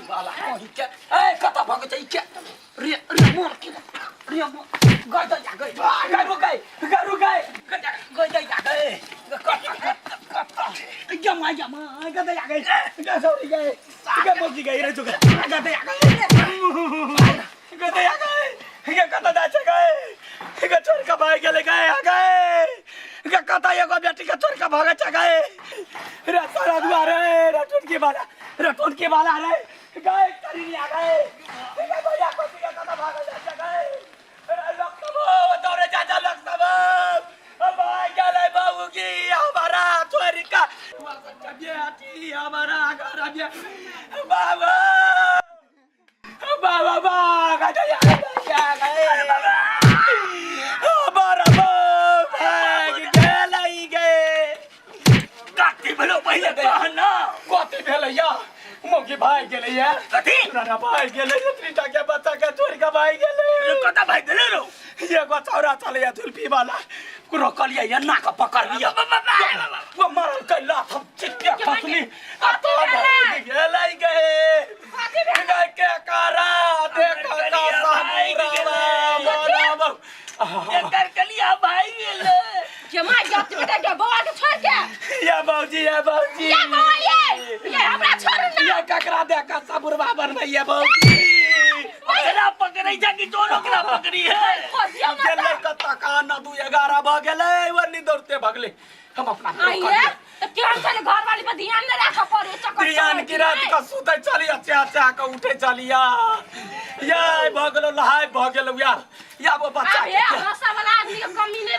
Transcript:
वाला कहीं के ए कता भग जाई के रे मोर के रे मोर गई त गई गई त गई जमा गई त गई सौरी गई के बोकी गई रे जुगा गई त गई कता जाछ गई के छोर का भाई गेले गए के कता एगो बेटी के छोर का भागे छ गए रे सारा दुआरे रे टुनकी वाला रे गए करी आ गए के भैया को के कता भागे छ गए दौड़े जा लगता भाई गले बाबू की हमारा छोरी का बेटी हमारा घर बाबा बाबा बाबा गया हमारा भाग गए काटी भेलो पहले कहना कथी भेलैया मोगी भाई गेलैया कथी राना भाई गेलै त्रिटा के बच्चा के छोरी का भाई गेलै कता भाई गेलै रो एगो चौरा चलैया जुल्फी वाला रोकलिया या नाक पकड़ लिया वो मारल कैला हम चिट्टे फसली आ तो गेलै गए के करा देखा का सामूरा एकर कलिया भाई गेलै जमा जात बेटा के बौआ के छोड़ के या बाबूजी ये बौआ ये हमरा छोड़ ना ये ककरा देखा सबुरवा बनबैया बाबूजी ओकरा पकड़ै जा कि दोनों ओकरा पकड़ी है गेलै कता का ना 2:11 भ गेलै वनी दौड़ते भगले हम अपना आइए तो क्यों चले घर वाली पर ध्यान न रखा पड़े चक्कर ध्यान की रात का सुतै चली अच्छा का उठे चलिया ये भगलो लहाय भ गेलो यार या वो बच्चा ये हंसा वाला आदमी के कमी नहीं